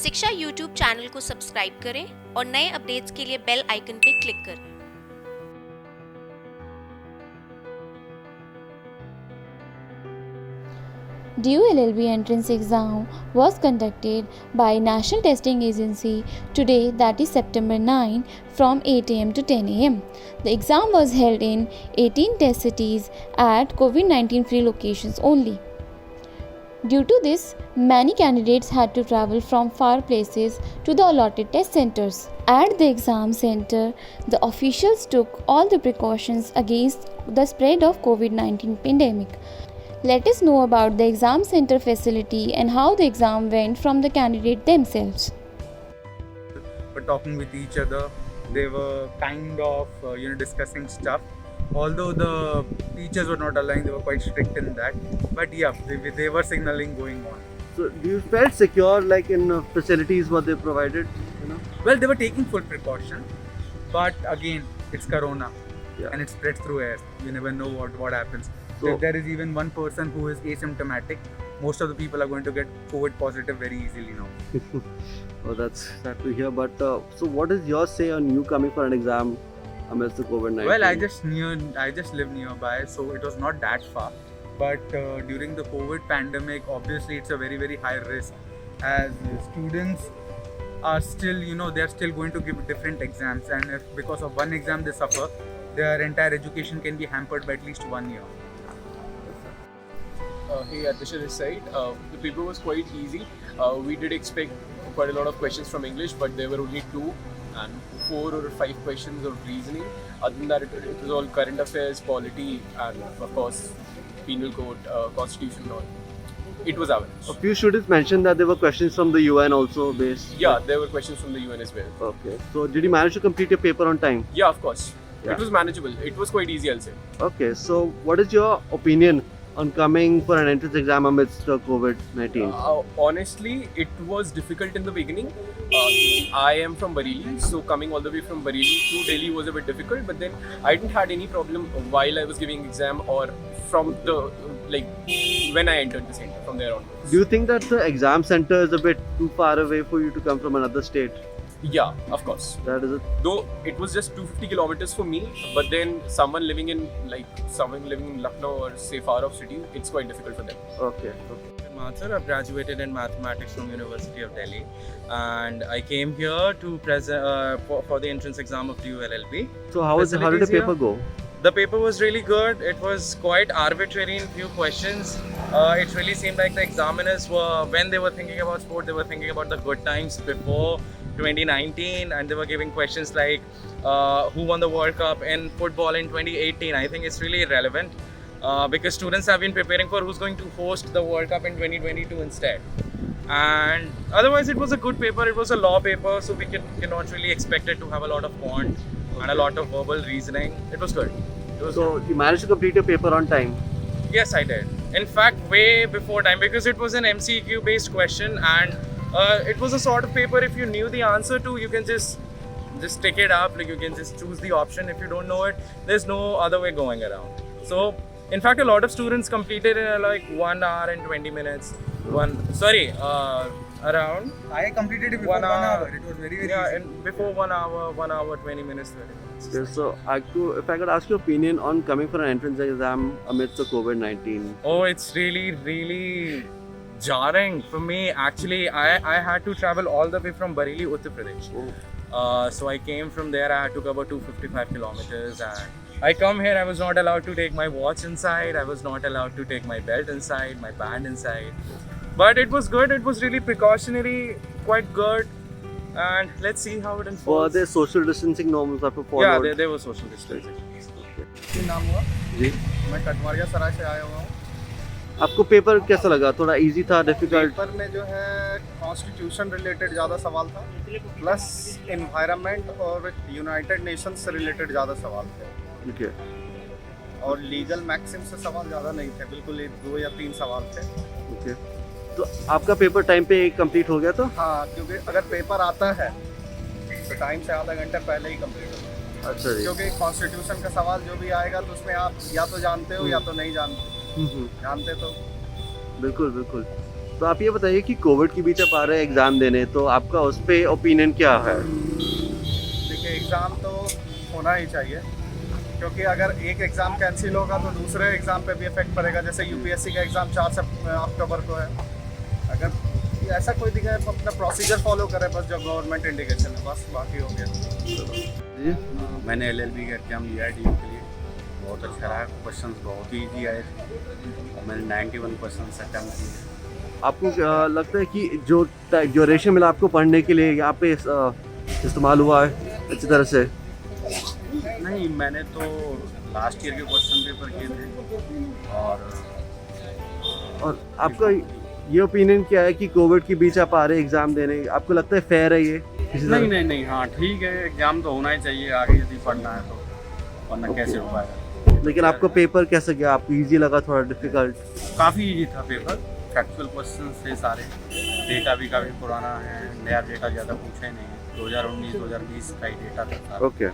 शिक्षा YouTube channel को subscribe करें और नए अपडेट्स के लिए बेल आइकन पर क्लिक करें। DU LLB entrance exam was conducted by National Testing Agency today, that is September 9, from 8 am to 10 am. The exam was held in 18 test cities at COVID-19 free locations only. Due to this, many candidates had to travel from far places to the allotted test centers. At the exam center, the officials took all the precautions against the spread of COVID-19 pandemic. Let us know about the exam center facility and how the exam went from the candidate themselves. Were talking with each other. They were kind of discussing stuff. Although the teachers were not allowing, they were quite strict in that. But yeah, they were signaling going on. So do you felt secure like in facilities what they provided? Well, they were taking full precaution. But again, it's Corona. Yeah. And it spreads through air. You never know what happens. So So if there is even one person who is asymptomatic, most of the people are going to get COVID positive very easily now. oh, that's sad to hear. But so what is your say on you coming for an exam amidst the COVID-19? Well, I just live nearby, so it was not that far. But during the COVID pandemic, obviously it's a very, very high risk, as students are still, they're still going to give different exams, and if because of one exam they suffer, their entire education can be hampered by at least 1 year. Hey, Atisha this side. The paper was quite easy. We did expect quite a lot of questions from English, but there were only 2 and 4 or 5 questions of reasoning. Other than that, it was all current affairs, polity, and of course, penal code, constitution, and all. It was average. A few students mentioned that there were questions from the UN also based. Yeah, there were questions from the UN as well. Okay. So did you manage to complete your paper on time? Yeah, of course. Yeah. It was manageable. It was quite easy, I'll say. Okay. So what is your opinion on coming for an entrance exam amidst COVID-19? Honestly, it was difficult in the beginning. I am from Bareilly, so coming all the way from Bareilly to Delhi was a bit difficult. But then I didn't had any problem while I was giving exam or from the when I entered the center from there onwards. Do you think that the exam center is a bit too far away for you to come from another state? Yeah, of course. That is it. Though it was just 250 kilometers for me, but then someone living in Lucknow or say far off city, it's quite difficult for them. Okay. Mathur. I've graduated in mathematics from University of Delhi, and I came here to present for the entrance exam of DU LLB. So how did the paper go? The paper was really good. It was quite arbitrary in few questions. It really seemed like the examiners were, when they were thinking about sport, they were thinking about the good times before 2019, and they were giving questions like who won the World Cup in football in 2018. I think it's really irrelevant because students have been preparing for who's going to host the World Cup in 2022 instead. And otherwise, it was a good paper. It was a law paper, so we cannot really expect it to have a lot of quant and a lot of verbal reasoning. It was good. So you managed to complete your paper on time? Yes, I did. In fact, way before time, because it was an MCQ based question, and it was a sort of paper if you knew the answer to, you can just tick it up, like you can just choose the option. If you don't know it, there's no other way going around. So in fact, a lot of students completed in like 1 hour and 20 minutes. Around I completed it before 1 hour. It was very, very easy. and before 1 hour 20 minutes 30 minutes. Okay, so if I could ask your opinion on coming for an entrance exam amidst the COVID-19. Oh, it's really jarring for me. Actually, I had to travel all the way from Bareilly, Uttar Pradesh. So I came from there. I had to cover 255 kilometers, and I come here. I was not allowed to take my watch inside. I was not allowed to take my belt inside, my band inside. But it was good. It was really precautionary, quite good. And let's see how it Were unfolds. there social distancing norms that were Yeah, followed? there was social distancing. नाम हुआ जी मैं कटवारिया सराय से आया हुआ हूँ। आपको paper कैसा लगा? थोड़ा इजी था, डिफिकल्ट? पेपर में जो है कॉन्स्टिट्यूशन रिलेटेड ज़्यादा सवाल था, प्लस एनवायरनमेंट और यूनाइटेड नेशंस से रिलेटेड ज़्यादा सवाल थे, ओके और लीगल मैक्सिम से सवाल ज़्यादा नहीं थे, बिल्कुल 2 या 3 सवाल थे। ओके। तो आपका पेपर टाइम पे कंप्लीट हो गया था? हाँ, क्योंकि अगर पेपर आता है तो टाइम से आधा घंटा पहले ही कंप्लीट हो जाए। अच्छा जी। क्योंकि कॉन्स्टिट्यूशन का सवाल जो भी आएगा तो उसमें आप या तो जानते हो या तो नहीं जानते। जानते तो बिल्कुल। तो आप ये बताइए कि कोविड के बीच आप आ रहे हैं एग्ज़ाम देने, तो आपका उस पर ओपिनियन क्या है? देखिए एग्ज़ाम तो होना ही चाहिए, क्योंकि अगर एक एग्ज़ाम कैंसिल होगा तो दूसरे एग्ज़ाम पे भी इफेक्ट पड़ेगा। जैसे यूपीएससी का एग्ज़ाम 4 अक्टूबर को है। अगर ऐसा कोई दिखा है अपना प्रोसीजर फॉलो करे बस, जो गवर्नमेंट इंडिकेशन है, बस बाकी हो गया। जी मैंने एलएलबी का एग्ज़ाम दिया है DU के लिए, बहुत अच्छा रहा। क्वेश्चंस बहुत ही ईजी आए थे और मैंने 91% अटैम्प्ट किए। आपको लगता है कि जो ड्यूरेशन मिला आपको पढ़ने के लिए यहाँ पे इस्तेमाल हुआ है अच्छी तरह से? नहीं, मैंने तो लास्ट ईयर के क्वेश्चन पेपर किए थे। और आपका ये ओपिनियन क्या है कि कोविड के बीच आप आ रहे हैं एग्ज़ाम देने, आपको लगता है फेयर है ये किसी तरह? नहीं, हाँ ठीक है, एग्ज़ाम तो होना ही चाहिए आगे यदि पढ़ना है तो, वरना कैसे हो पाएगा। लेकिन आपका पेपर कैसा गया? आपको इजी लगा, थोड़ा डिफिकल्ट? काफ़ी ईजी था पेपर, फैक्चुअल क्वेश्चन थे सारे, डेटा भी काफ़ी पुराना है, नया डेटा ज़्यादा पूछा ही नहीं है, 2019-2020 का ही डेटा था सारा। ओके।